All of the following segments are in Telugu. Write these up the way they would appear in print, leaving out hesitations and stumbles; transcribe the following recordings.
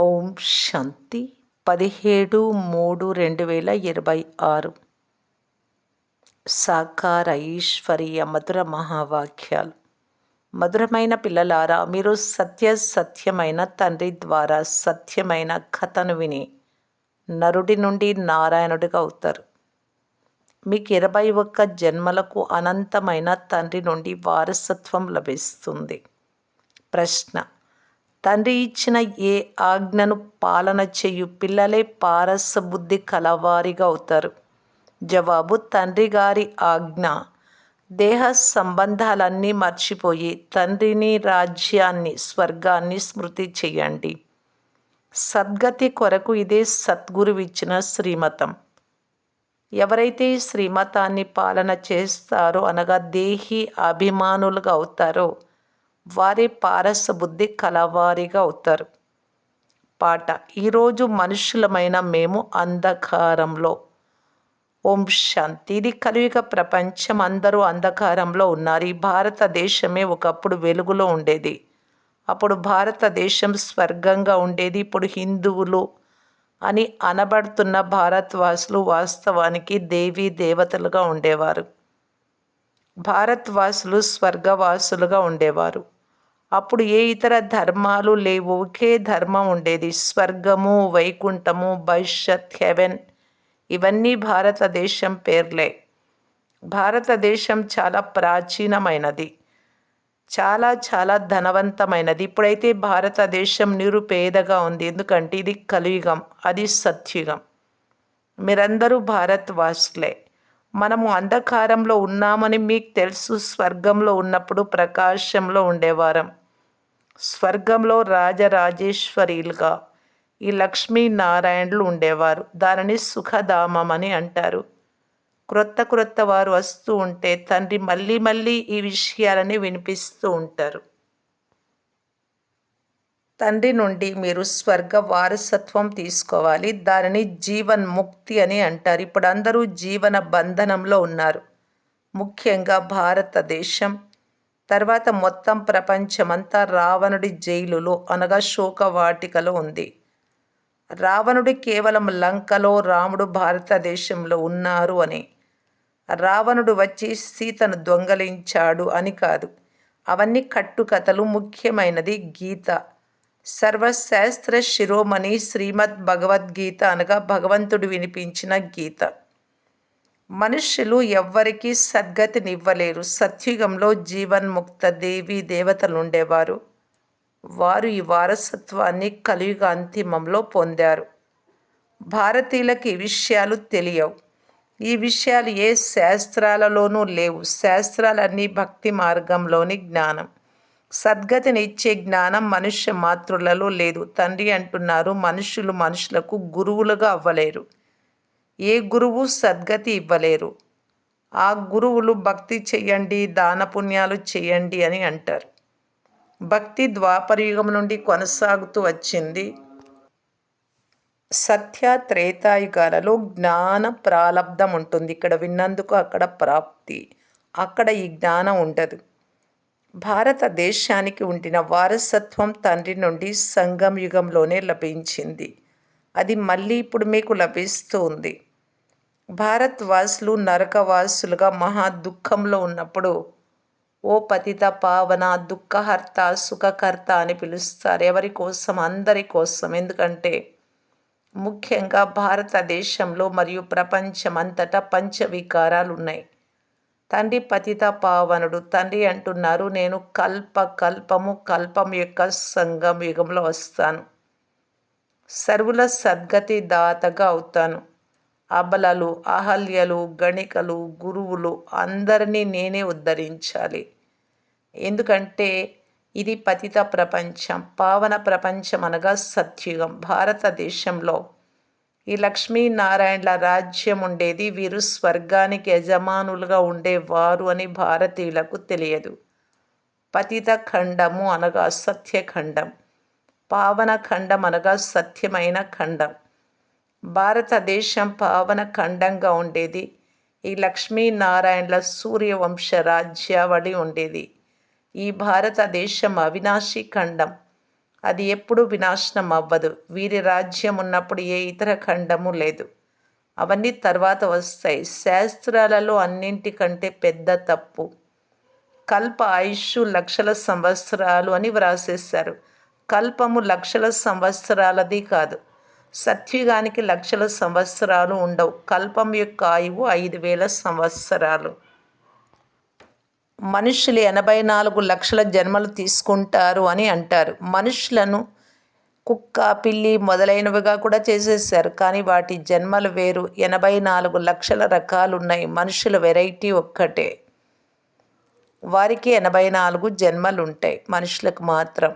ఓం శాంతి 17/3/2026 సాకార ఈశ్వరీయ మధుర మహావాక్యాలు. మధురమైన పిల్లలారా, మీరు సత్యమైన తండ్రి ద్వారా సత్యమైన కథను విని నరుడి నుండి నారాయణుడిగా అవుతారు. మీకు 21 జన్మలకు అనంతమైన తండ్రి నుండి వారసత్వం లభిస్తుంది. ప్రశ్న: తండ్రి ఇచ్చిన ఏ ఆజ్ఞను పాలన చేయు పిల్లలే పారస బుద్ధి కలవారిగా అవుతారు? జవాబు: తండ్రి గారి ఆజ్ఞ. దేహ సంబంధాలన్నీ మర్చిపోయి తండ్రిని, రాజ్యాన్ని, స్వర్గాన్ని స్మృతి చేయండి. సద్గతి కొరకు ఇదే సద్గురువిచ్చిన శ్రీమతం. ఎవరైతే ఈ శ్రీమతాన్ని పాలన చేస్తారో అనగా దేహి అభిమానులుగా అవుతారో వారే పారస బుద్ధి కలవారిగా అవుతారు. పాట: ఈరోజు మనుషులమైన మేము అంధకారంలో. ఓం శాంతి. ఇది కలియుగ ప్రపంచం. అందరూ అంధకారంలో ఉన్నారు. ఈ భారతదేశమే ఒకప్పుడు వెలుగులో ఉండేది. అప్పుడు భారతదేశం స్వర్గంగా ఉండేది. ఇప్పుడు హిందువులు అని అనబడుతున్న భారత్వాసులు వాస్తవానికి దేవీ దేవతలుగా ఉండేవారు. భారత్వాసులు స్వర్గవాసులుగా ఉండేవారు. అప్పుడు ఏ ఇతర ధర్మాలు లేవు, ఒకే ధర్మం ఉండేది. స్వర్గము, వైకుంఠము, భవిష్యత్, హెవెన్ ఇవన్నీ భారతదేశం పేర్లే. భారతదేశం చాలా ప్రాచీనమైనది, చాలా చాలా ధనవంతమైనది. ఇప్పుడైతే భారతదేశం నిరుపేదగా ఉంది. ఎందుకంటే ఇది కలియుగం, అది సత్యుగం. మీరందరూ భారత్వాసులే. మనము అంధకారంలో ఉన్నామని మీకు తెలుసు. స్వర్గంలో ఉన్నప్పుడు ప్రకాశంలో ఉండేవారం. స్వర్గంలో రాజరాజేశ్వరీలుగా ఈ లక్ష్మీనారాయణులు ఉండేవారు. దానిని సుఖధామం అని అంటారు. క్రొత్త వారు వస్తూ ఉంటే తండ్రి మళ్ళీ ఈ విషయాలని వినిపిస్తూ ఉంటారు. తండ్రి నుండి మీరు స్వర్గ వారసత్వం తీసుకోవాలి. దానిని జీవన్ ముక్తి అని అంటారు. ఇప్పుడు అందరూ జీవన బంధనంలో ఉన్నారు. ముఖ్యంగా భారతదేశం, తర్వాత మొత్తం ప్రపంచమంతా రావణుడి జైలులో అనగా శోకవాటికలో ఉంది. రావణుడి కేవలం లంకలో, రాముడు భారతదేశంలో ఉన్నారు అని. రావణుడు వచ్చి సీతను దొంగలించాడు అని కాదు. అవన్నీ కట్టుకథలు. ముఖ్యమైనది గీత. సర్వశాస్త్ర శిరోమణి శ్రీమద్ భగవద్గీత అనగా భగవంతుడు వినిపించిన గీత. మనుష్యులు ఎవ్వరికీ సద్గతినివ్వలేరు. సత్యుగంలో జీవన్ముక్త దేవీ దేవతలు ఉండేవారు. వారు ఈ వారసత్వాన్ని కలియుగ అంతిమంలో పొందారు. భారతీయులకు ఈ విషయాలు తెలియవు. ఈ విషయాలు ఏ శాస్త్రాలలోనూ లేవు. శాస్త్రాలన్నీ భక్తి మార్గంలోని జ్ఞానం. సద్గతినిచ్చే జ్ఞానం మనుష్య మాతృలలో లేదు. తండ్రి అంటున్నారు, మనుషులకు గురువులుగా అవ్వలేరు. ఏ గురువు సద్గతి ఇవ్వలేరు. ఆ గురువులు భక్తి చెయ్యండి, దాన పుణ్యాలు చెయ్యండి అని అంటారు. భక్తి ద్వాపరయుగం నుండి కొనసాగుతూ వచ్చింది. సత్య త్రేతాయుగాలలో జ్ఞాన ప్రాలబ్ధం ఉంటుంది. ఇక్కడ విన్నందుకు అక్కడ ప్రాప్తి, అక్కడ ఈ జ్ఞానం ఉండదు. భారతదేశానికి ఉండిన వారసత్వం తండ్రి నుండి సంగం యుగంలోనే లభించింది. అది మళ్ళీ ఇప్పుడు మీకు లభిస్తూ ఉంది. భారత్వాసులు నరకవాసులుగా మహా దుఃఖంలో ఉన్నప్పుడు ఓ పతిత పావన, దుఃఖహర్త, సుఖకర్త అని పిలుస్తారు. ఎవరి కోసం? అందరి కోసం. ఎందుకంటే ముఖ్యంగా భారతదేశంలో మరియు ప్రపంచమంతటా పంచవికారాలు ఉన్నాయి. తండ్రి పతిత పావనుడు. తండ్రి అంటున్నారు, నేను కల్పం యొక్క సంగం యుగంలో వస్తాను. సర్వుల సద్గతి దాతగా అవుతాను. అబలలు, అహల్యలు, గణికలు, గురువులు అందరినీ నేనే ఉద్ధరించాలి. ఎందుకంటే ఇది పతిత ప్రపంచం. పావన ప్రపంచం అనగా సత్యుగం. భారతదేశంలో ఈ లక్ష్మీనారాయణల రాజ్యం ఉండేది. వీరు స్వర్గానికి యజమానులుగా ఉండేవారు అని భారతీయులకు తెలియదు. పతిత ఖండము అనగా సత్యఖండం, పావన ఖండం అనగా సత్యమైన ఖండం. భారతదేశం పావన ఖండంగా ఉండేది. ఈ లక్ష్మీనారాయణల సూర్యవంశ రాజ్యావళి ఉండేది. ఈ భారతదేశం అవినాశి ఖండం. అది ఎప్పుడూ వినాశనం అవ్వదు. వీరి రాజ్యం ఉన్నప్పుడు ఏ ఇతర ఖండము లేదు. అవన్నీ తర్వాత వస్తాయి. శాస్త్రాలలో అన్నింటికంటే పెద్ద తప్పు కల్ప ఆయుష్షు లక్షల సంవత్సరాలు అని వ్రాసేశారు. కల్పము లక్షల సంవత్సరాలది కాదు. సత్యుగానికి లక్షల సంవత్సరాలు ఉండవు. కల్పం యొక్క ఆయువు 5,000 సంవత్సరాలు. మనుషులు 84 లక్షల జన్మలు తీసుకుంటారు అని అంటారు. మనుషులను కుక్క, పిల్లి మొదలైనవిగా కూడా చేసేసారు. కానీ వాటి జన్మలు వేరు. 84 లక్షల రకాలున్నాయి. మనుషుల వెరైటీ ఒక్కటే. వారికి 84 జన్మలుంటాయి. మనుషులకు మాత్రం.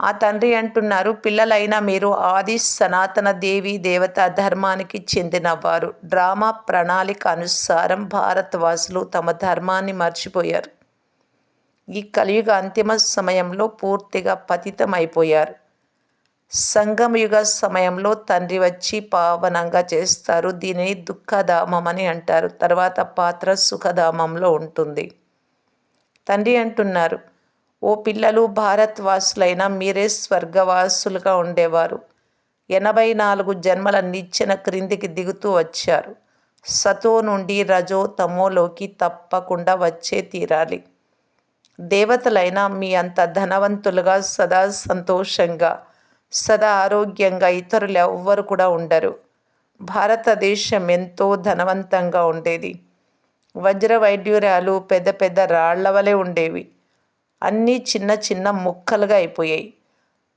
ఆ తండ్రి అంటున్నారు, పిల్లలైనా మీరు ఆది సనాతన దేవి దేవతా ధర్మానికి చెందినవారు. డ్రామా ప్రణాళిక అనుసారం భారతవాసులు తమ ధర్మాన్ని మర్చిపోయారు. ఈ కలియుగ అంతిమ సమయంలో పూర్తిగా పతితమైపోయారు. సంగమయుగ సమయంలో తండ్రి వచ్చి పావనంగా చేస్తారు. దీనిని దుఃఖధామం అని అంటారు. తర్వాత పాత్ర సుఖధామంలో ఉంటుంది. తండ్రి అంటున్నారు, ఓ పిల్లలు, భారత్వాసులైన మీరే స్వర్గవాసులుగా ఉండేవారు. 84 జన్మల నిచ్చెన క్రిందికి దిగుతూ వచ్చారు. సతో నుండి రజో తమోలోకి తప్పకుండా వచ్చే తీరాలి. దేవతలైనా మీ అంత ధనవంతులుగా, సదా సంతోషంగా, సదా ఆరోగ్యంగా ఇతరులు ఎవ్వరు కూడా ఉండరు. భారతదేశం ఎంతో ధనవంతంగా ఉండేది. వజ్ర వైడ్యూర్యాలు పెద్ద పెద్ద రాళ్ల వలె ఉండేవి. అన్నీ చిన్న చిన్న ముక్కలుగా అయిపోయాయి.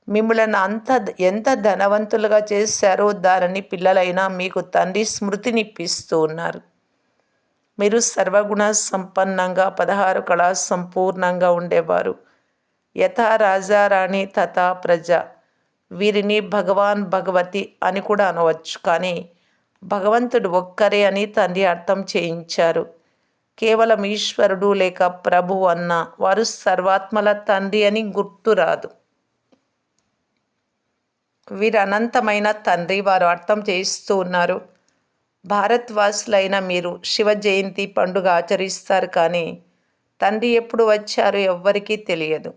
మిమ్మల్ని ఎంత ధనవంతులుగా చేశారో దానిని పిల్లలైనా మీకు తండ్రి స్మృతినిప్పిస్తూ ఉన్నారు. మీరు సర్వగుణ సంపన్నంగా 16 కళా సంపూర్ణంగా ఉండేవారు. యథా రాజారాణి తథా ప్రజ. వీరిని భగవాన్, భగవతి అని కూడా అనవచ్చు. కానీ భగవంతుడు ఒక్కరే అని తండ్రి అర్థం చేయించారు. కేవలం ఈశ్వరుడు లేక ప్రభు అన్న వారు సర్వాత్మల తండ్రి అని గుర్తురాదు. వీరు అనంతమైన తండ్రి వారు అర్థం చేయిస్తూ ఉన్నారు. భారత్వాసులైన మీరు శివ జయంతి పండుగ ఆచరిస్తారు. కానీ తండ్రి ఎప్పుడు వచ్చారో ఎవ్వరికీ తెలియదు.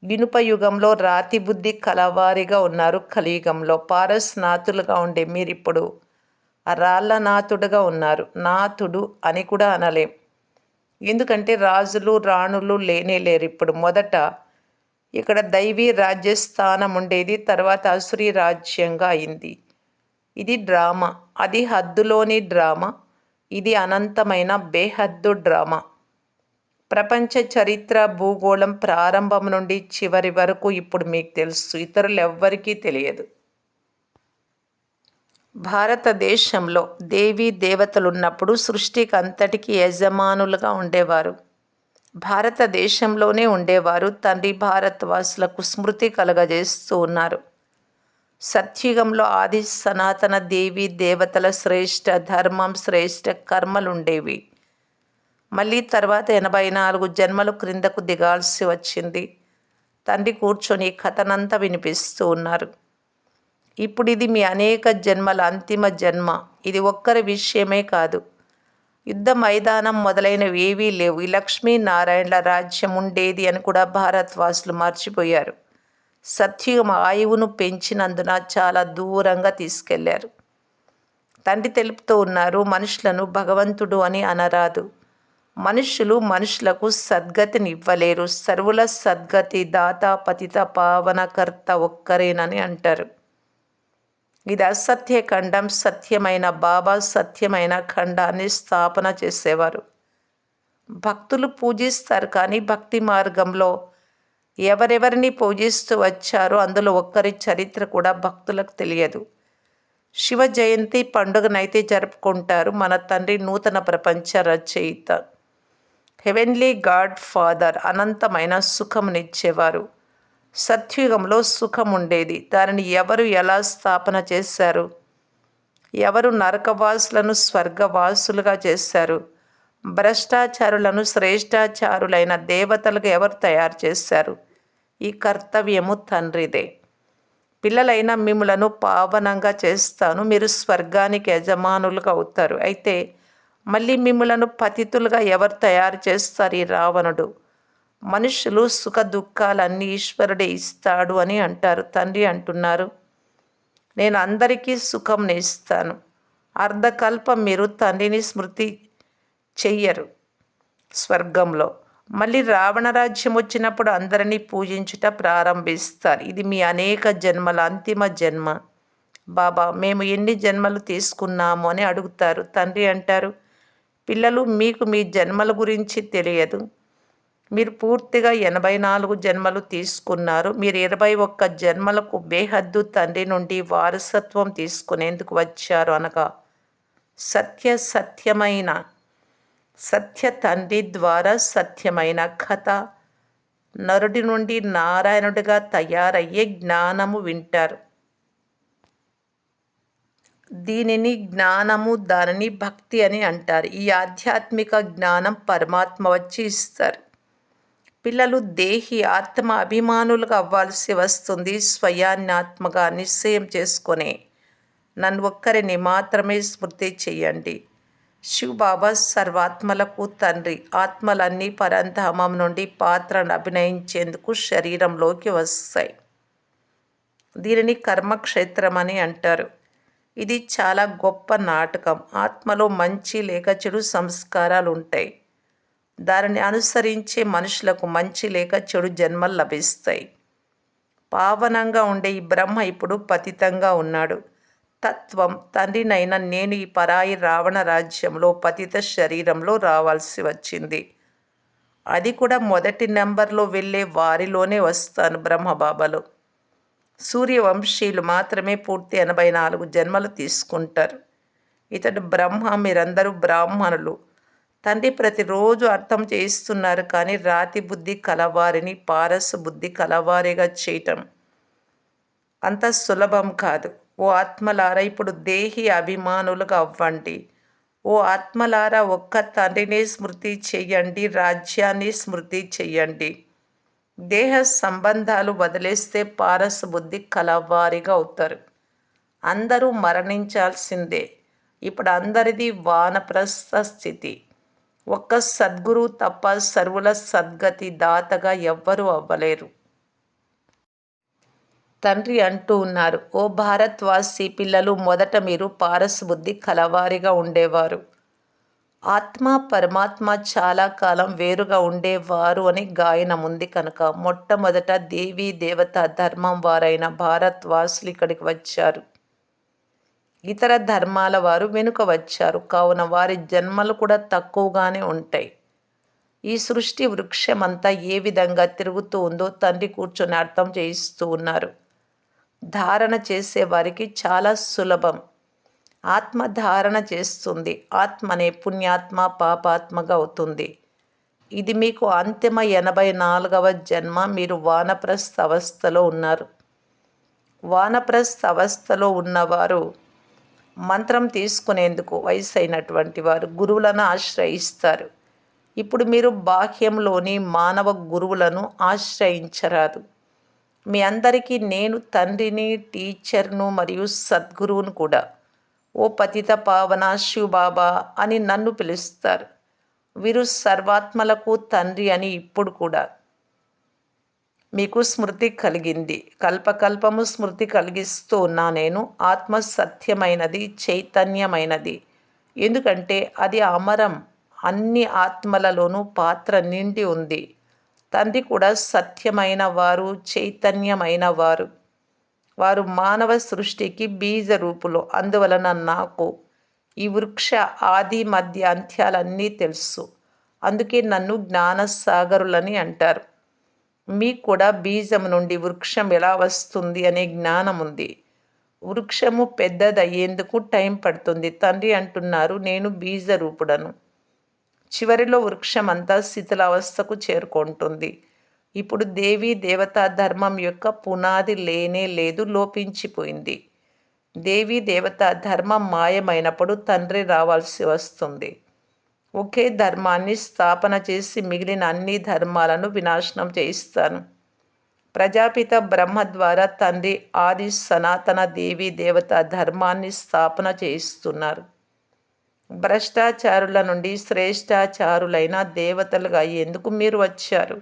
ఇనుప యుగంలో రాతి బుద్ధి కలవారిగా ఉన్నారు. కలియుగంలో పారస్నాథులుగా ఉండే మీరిప్పుడు రాళ్ల నాథుడుగా ఉన్నారు. నాథుడు అని కూడా అనలేం. ఎందుకంటే రాజులు రాణులు లేరు ఇప్పుడు. మొదట ఇక్కడ దైవీ రాజ్యస్థానం ఉండేది. తర్వాత అసురీ రాజ్యంగా అయింది. ఇది డ్రామా. అది హద్దులోని డ్రామా. ఇది అనంతమైన బేహద్దు డ్రామా. ప్రపంచ చరిత్ర, భూగోళం ప్రారంభం నుండి చివరి వరకు ఇప్పుడు మీకు తెలుసు. ఇతరులు ఎవ్వరికీ తెలియదు. భారతదేశంలో దేవీ దేవతలున్నప్పుడు సృష్టికి అంతటికీ యజమానులుగా ఉండేవారు. భారతదేశంలోనే ఉండేవారు. తండ్రి భారతవాసులకు స్మృతి కలగజేస్తూ ఉన్నారు. సత్యుగంలో ఆది సనాతన దేవీ దేవతల శ్రేష్ఠ ధర్మం, శ్రేష్ఠ కర్మలుండేవి. మళ్ళీ తర్వాత 84 జన్మలు క్రిందకు దిగాల్సి వచ్చింది. తండ్రి కూర్చొని కథనంతా వినిపిస్తూ ఉన్నారు. ఇప్పుడు ఇది మీ అనేక జన్మల అంతిమ జన్మ. ఇది ఒక్కరి విషయమే కాదు. యుద్ధ మైదానం మొదలైనవి ఏవీ లేవు. ఈ లక్ష్మీనారాయణల రాజ్యం ఉండేది అని కూడా భారత్వాసులు మర్చిపోయారు. సత్యుగం ఆయువును పెంచినందున చాలా దూరంగా తీసుకెళ్లారు. తండ్రి తెలుపుతూ ఉన్నారు, మనుషులను భగవంతుడు అని అనరాదు. మనుషులు మనుషులకు సద్గతిని ఇవ్వలేరు. సర్వుల సద్గతి దాత, పతిత పావనకర్త ఒక్కరేనని అంటారు. ఇది అసత్య ఖండం. సత్యమైన బాబా సత్యమైన ఖండాన్ని స్థాపన చేసేవారు. భక్తులు పూజిస్తారు. కానీ భక్తి మార్గంలో ఎవరెవరిని పూజిస్తూ వచ్చారో అందులో ఒక్కరి చరిత్ర కూడా భక్తులకు తెలియదు. శివ జయంతి పండుగనైతే జరుపుకుంటారు. మన తండ్రి నూతన ప్రపంచ రచయిత, హెవెన్లీ గాడ్ ఫాదర్ అనంతమైన సుఖమునిచ్చేవారు. సత్యుగంలో సుఖం ఉండేది. దానిని ఎవరు ఎలా స్థాపన చేశారు? ఎవరు నరకవాసులను స్వర్గవాసులుగా చేశారు? భ్రష్టాచారులను శ్రేష్టాచారులైన దేవతలుగా ఎవరు తయారు చేశారు? ఈ కర్తవ్యము తండ్రిదే. పిల్లలైన మిమ్ములను పావనంగా చేస్తాను. మీరు స్వర్గానికి యజమానులుగా అవుతారు. అయితే మళ్ళీ మిమ్ములను పతితులుగా ఎవరు తయారు చేస్తారు? ఈ రావణుడు. మనుషులు సుఖ దుఃఖాలన్నీ ఈశ్వరుడే ఇస్తాడు అని అంటారు. తండ్రి అంటున్నారు, నేను అందరికీ సుఖం ఇస్తాను. అర్ధకల్పం మీరు తండ్రిని స్మృతి చెయ్యరు స్వర్గంలో. మళ్ళీ రావణ రాజ్యం వచ్చినప్పుడు అందరినీ పూజించుట ప్రారంభిస్తారు. ఇది మీ అనేక జన్మల అంతిమ జన్మ. బాబా, మేము ఎన్ని జన్మలు తీసుకున్నాము అని అడుగుతారు. తండ్రి అంటారు, పిల్లలు, మీకు మీ జన్మల గురించి తెలియదు. మీరు పూర్తిగా 84 జన్మలు తీసుకున్నారు. మీరు 21 జన్మలకు బేహద్దు తండ్రి నుండి వారసత్వం తీసుకునేందుకు వచ్చారు అనగా సత్యమైన సత్య తండ్రి ద్వారా సత్యమైన కథ నరుడి నుండి నారాయణుడిగా తయారయ్యే జ్ఞానము వింటారు. దీనిని జ్ఞానము, దానిని భక్తి అని అంటారు. ఈ ఆధ్యాత్మిక జ్ఞానం పరమాత్మ వచ్చి ఇస్తారు. పిల్లలు దేహి ఆత్మ అభిమానులుగా అవ్వాల్సి వస్తుంది. స్వయాన్ని ఆత్మగా నిశ్చయం చేసుకొని నన్ను ఒక్కరిని మాత్రమే స్మృతి చెయ్యండి. శివబాబా సర్వాత్మలకు తండ్రి. ఆత్మలన్నీ పరంధామం నుండి పాత్రను అభినయించేందుకు శరీరంలోకి వస్తాయి. దీనిని కర్మక్షేత్రం అని అంటారు. ఇది చాలా గొప్ప నాటకం. ఆత్మలో మంచి లేక చెడు సంస్కారాలు ఉంటాయి. దానిని అనుసరించే మనుషులకు మంచి లేక చెడు జన్మలు లభిస్తాయి. పావనంగా ఉండే ఈ బ్రహ్మ ఇప్పుడు పతితంగా ఉన్నాడు. తత్వం తండ్రినైనా నేను ఈ పరాయి రావణ రాజ్యంలో పతిత శరీరంలో రావాల్సి వచ్చింది. అది కూడా మొదటి నెంబర్లో వెళ్ళే వారిలోనే వస్తాను బ్రహ్మబాబాలో. సూర్యవంశీయులు మాత్రమే పూర్తి 84 జన్మలు తీసుకుంటారు. ఇతడు బ్రహ్మ, మీరందరూ బ్రాహ్మణులు. తండ్రి ప్రతిరోజు అర్థం చేయిస్తున్నారు, కానీ రాతి బుద్ధి కలవారిని పారసు బుద్ధి కలవారిగా చేయటం అంత సులభం కాదు. ఓ ఆత్మలారా, ఇప్పుడు దేహి అభిమానులుగా అవ్వండి. ఓ ఆత్మలారా, ఒక్క తండ్రిని స్మృతి చెయ్యండి, రాజ్యాన్ని స్మృతి చెయ్యండి. దేహ సంబంధాలు వదిలేస్తే పారసు బుద్ధి కలవారిగా అవుతారు. అందరూ మరణించాల్సిందే. ఇప్పుడు అందరిది వానప్రస్థ స్థితి. ఒక్క సద్గురు తప్ప సర్వుల సద్గతి దాతగా ఎవ్వరూ అవ్వలేరు. తండ్రి అంటూ ఉన్నారు, ఓ భారత్వాసి పిల్లలు, మొదట మీరు పారసబుద్ధి కలవారిగా ఉండేవారు. ఆత్మ పరమాత్మ చాలా కాలం వేరుగా ఉండేవారు అని గాయనం ఉంది కనుక మొట్టమొదట దేవీ దేవత ధర్మం వారైన భారత్వాసులు ఇక్కడికి వచ్చారు. ఇతర ధర్మాల వారు వెనుక వచ్చారు. కావున వారి జన్మలు కూడా తక్కువగానే ఉంటాయి. ఈ సృష్టి వృక్షమంతా ఏ విధంగా తిరుగుతూ ఉందో తండ్రి కూర్చొని అర్థం చేయిస్తూ ఉన్నారు. ధారణ చేసే వారికి చాలా సులభం. ఆత్మ ధారణ చేస్తుంది. ఆత్మనే పుణ్యాత్మ పాపాత్మగా అవుతుంది. ఇది మీకు అంతిమ 84వ జన్మ. మీరు వానప్రస్థ అవస్థలో ఉన్నారు. వానప్రస్థ అవస్థలో ఉన్నవారు మంత్రం తీసుకునేందుకు వయసు అయినటువంటి వారు గురువులను ఆశ్రయిస్తారు. ఇప్పుడు మీరు బాహ్యంలోని మానవ గురువులను ఆశ్రయించరాదు. మీ అందరికీ నేను తండ్రిని, టీచర్ను మరియు సద్గురువును కూడా. ఓ పతిత పావన శివబాబా అని నన్ను పిలుస్తారు. వీరు సర్వాత్మలకు తండ్రి అని ఇప్పుడు కూడా మీకు స్మృతి కలిగింది. కల్పకల్పము స్మృతి కలిగిస్తూ ఉన్నా నేను. ఆత్మ సత్యమైనది, చైతన్యమైనది. ఎందుకంటే అది అమరం. అన్ని ఆత్మలలోనూ పాత్ర నిండి ఉంది. తండ్రి కూడా సత్యమైన వారు, చైతన్యమైన వారు. వారు మానవ సృష్టికి బీజ రూపులో. అందువలన నాకు ఈ వృక్ష ఆది మధ్య అంత్యాలన్నీ తెలుసు. అందుకే నన్ను జ్ఞానసాగరులని అంటారు. మీకు కూడా బీజం నుండి వృక్షం ఎలా వస్తుంది అనే జ్ఞానం ఉంది. వృక్షము పెద్దదయ్యేందుకు టైం పడుతుంది. తండ్రి అంటున్నారు, నేను బీజ రూపుడను. చివరిలో వృక్షమంతా శిథిలావస్థకు చేరుకుంటుంది. ఇప్పుడు దేవీ దేవతా ధర్మం యొక్క పునాది లేనే లేదు, లోపించిపోయింది. దేవీ దేవతా ధర్మం మాయమైనప్పుడు తండ్రి రావాల్సి వస్తుంది. ఒకే ధర్మాన్ని స్థాపన చేసి మిగిలిన అన్ని ధర్మాలను వినాశనం చేయిస్తాను. ప్రజాపిత బ్రహ్మ ద్వారా తండ్రి ఆది సనాతన దేవీ దేవతా ధర్మాన్ని స్థాపన చేయిస్తున్నారు. భ్రష్టాచారుల నుండి శ్రేష్టాచారులైన దేవతలుగా అయ్యేందుకు మీరు వచ్చారు.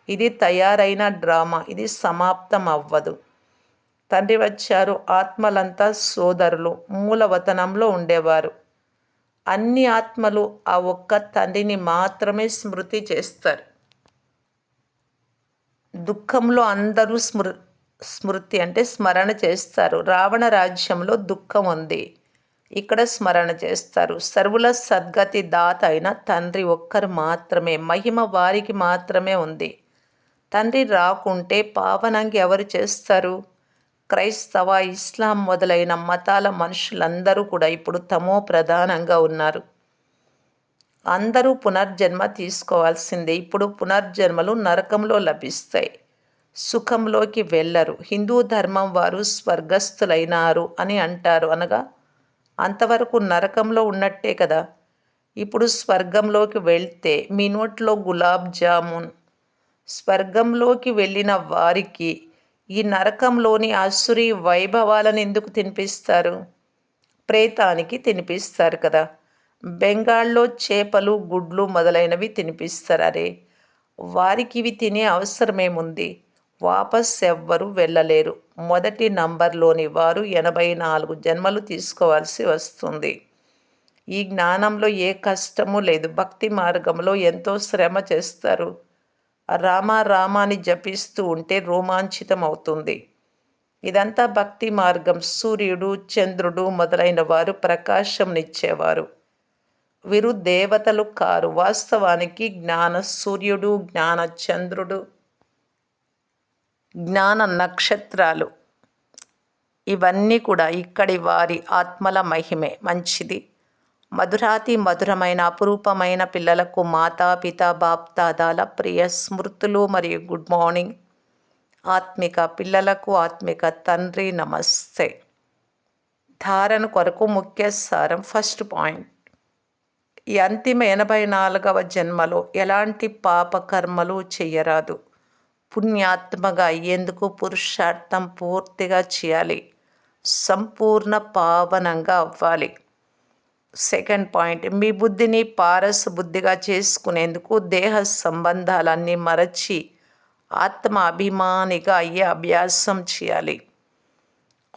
ఇది తయారైన డ్రామా. ఇది సమాప్తం అవ్వదు. తండ్రి వచ్చారు. ఆత్మలంతా సోదరులు. మూలవతనంలో ఉండేవారు. అన్ని ఆత్మలు ఆ ఒక్క తండ్రిని మాత్రమే స్మృతి చేస్తారు. దుఃఖంలో అందరూ స్మృతి అంటే స్మరణ చేస్తారు. రావణ రాజ్యంలో దుఃఖం ఉంది. ఇక్కడ స్మరణ చేస్తారు. సర్వుల సద్గతి దాత అయిన తండ్రి ఒక్కరు మాత్రమే. మహిమ వారికి మాత్రమే ఉంది. తండ్రి రాకుంటే పావనంగా ఎవరు చేస్తారు? క్రైస్తవ, ఇస్లాం మొదలైన మతాల మనుషులందరూ కూడా ఇప్పుడు తమో ప్రధానంగా ఉన్నారు. అందరూ పునర్జన్మ తీసుకోవాల్సిందే. ఇప్పుడు పునర్జన్మలు నరకంలో లభిస్తాయి. సుఖంలోకి వెళ్ళరు. హిందూ ధర్మం వారు స్వర్గస్థులైనారు అని అంటారు. అనగా అంతవరకు నరకంలో ఉన్నట్టే కదా. ఇప్పుడు స్వర్గంలోకి వెళ్తే మీ నోట్లో గులాబ్ జామున్. స్వర్గంలోకి వెళ్ళిన వారికి ఈ నరకంలోని ఆసురీ వైభవాలను ఎందుకు తినిపిస్తారు? ప్రేతానికి తినిపిస్తారు కదా. బెంగాల్లో చేపలు, గుడ్లు మొదలైనవి తినిపిస్తారు. అరే, వారికి ఇవి తినే అవసరమేముంది? వాపస్ ఎవ్వరూ వెళ్ళలేరు. మొదటి నంబర్లోని వారు 84 జన్మలు తీసుకోవాల్సి వస్తుంది. ఈ జ్ఞానంలో ఏ కష్టమూ లేదు. భక్తి మార్గంలో ఎంతో శ్రమ చేస్తారు. రామ రామాని జపిస్తూ ఉంటే రోమాంచితం అవుతుంది. ఇదంతా భక్తి మార్గం. సూర్యుడు, చంద్రుడు మొదలైన వారు ప్రకాశంనిచ్చేవారు. వీరు దేవతలు కారు. వాస్తవానికి జ్ఞాన సూర్యుడు, జ్ఞాన చంద్రుడు, జ్ఞాన నక్షత్రాలు ఇవన్నీ కూడా ఇక్కడి వారి ఆత్మల మహిమే. మంచిది. మధురాతి మధురమైన అపురూపమైన పిల్లలకు మాతాపిత బాప్దాదాల ప్రియ స్మృతులు మరియు గుడ్ మార్నింగ్. ఆత్మిక పిల్లలకు ఆత్మిక తండ్రి నమస్తే. ధారణ కొరకు ముఖ్య సారం. ఫస్ట్ పాయింట్, ఈ అంతిమ 84వ జన్మలో ఎలాంటి పాపకర్మలు చెయ్యరాదు. పుణ్యాత్మగా అయ్యేందుకు పురుషార్థం పూర్తిగా చేయాలి. సంపూర్ణ పావనంగా అవ్వాలి. సెకండ్ పాయింట్, మీ బుద్ధిని పారస బుద్ధిగా చేసుకునేందుకు దేహ సంబంధాలన్నీ మరచి ఆత్మ అభిమానిగా అయ్యే అభ్యాసం చేయాలి.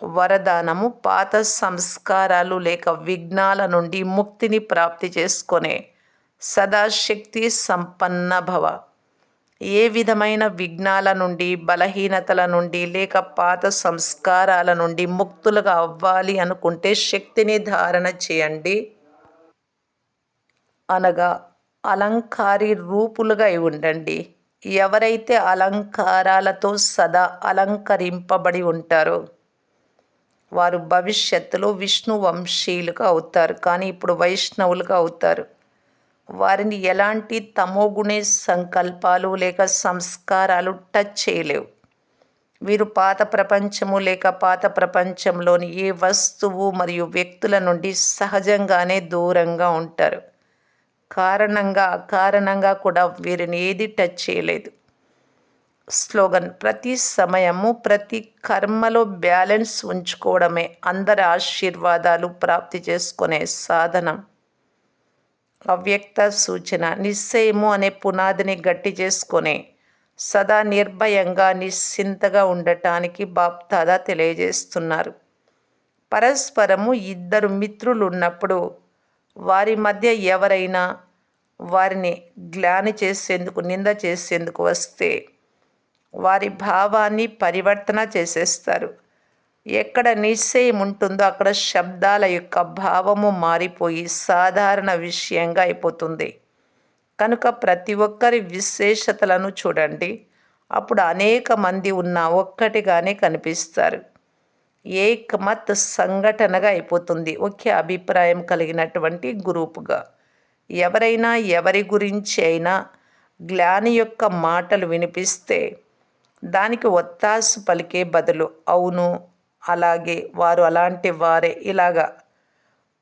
వరదానము, పాత సంస్కారాలు లేక విఘ్నాల నుండి ముక్తిని ప్రాప్తి చేసుకొనే సదాశక్తి సంపన్న భవ. ఏ విధమైన విఘ్నాల నుండి, బలహీనతల నుండి లేక పాత సంస్కారాల నుండి ముక్తులుగా అవ్వాలి అనుకుంటే శక్తిని ధారణ చేయండి. అనగా అలంకారి రూపులుగా ఉండండి. ఎవరైతే అలంకారాలతో సదా అలంకరింపబడి ఉంటారో వారు భవిష్యత్తులో విష్ణు వంశీయులుగా అవుతారు. కానీ ఇప్పుడు వైష్ణవులుగా అవుతారు. వారిని ఎలాంటి తమోగుణే సంకల్పాలు లేక సంస్కారాలు టచ్ చేయలేవు. వీరు పాత ప్రపంచము లేక పాత ప్రపంచంలోని ఏ వస్తువు మరియు వ్యక్తుల నుండి సహజంగానే దూరంగా ఉంటారు. అకారణంగా కూడా వీరిని ఏది టచ్ చేయలేదు. స్లోగన్, ప్రతి సమయము ప్రతి కర్మలో బ్యాలెన్స్ ఉంచుకోవడమే అందరి ఆశీర్వాదాలు ప్రాప్తి చేసుకునే సాధనం. అవ్యక్త సూచన, నిశ్చయము అనే పునాదిని గట్టి చేసుకొని సదా నిర్భయంగా నిశ్చింతగా ఉండటానికి బాప్దాదా తెలియజేస్తున్నారు. పరస్పరము ఇద్దరు మిత్రులు ఉన్నప్పుడు వారి మధ్య ఎవరైనా వారిని గ్లాని చేసేందుకు, నింద చేసేందుకు వస్తే వారి భావాన్ని పరివర్తన చేసేస్తారు. ఎక్కడ నిశ్చయం ఉంటుందో అక్కడ శబ్దాల యొక్క భావము మారిపోయి సాధారణ విషయంగా అయిపోతుంది. కనుక ప్రతి ఒక్కరి విశేషతలను చూడండి. అప్పుడు అనేక మంది ఉన్న ఒక్కటిగానే కనిపిస్తారు. ఏకమత్ సంఘటనగా అయిపోతుంది. ఒకే అభిప్రాయం కలిగినటువంటి గ్రూపుగా. ఎవరైనా ఎవరి గురించి అయినా గ్లాని యొక్క మాటలు వినిపిస్తే దానికి ఒత్తాసు పలికే బదులు అవును, అలాగే, వారు అలాంటి వారే, ఇలాగా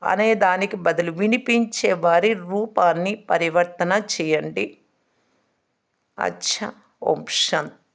అనే దానికి బదులు వినిపించే వారి రూపాన్ని పరివర్తన చేయండి. అచ్చా. ఓం శాంతి.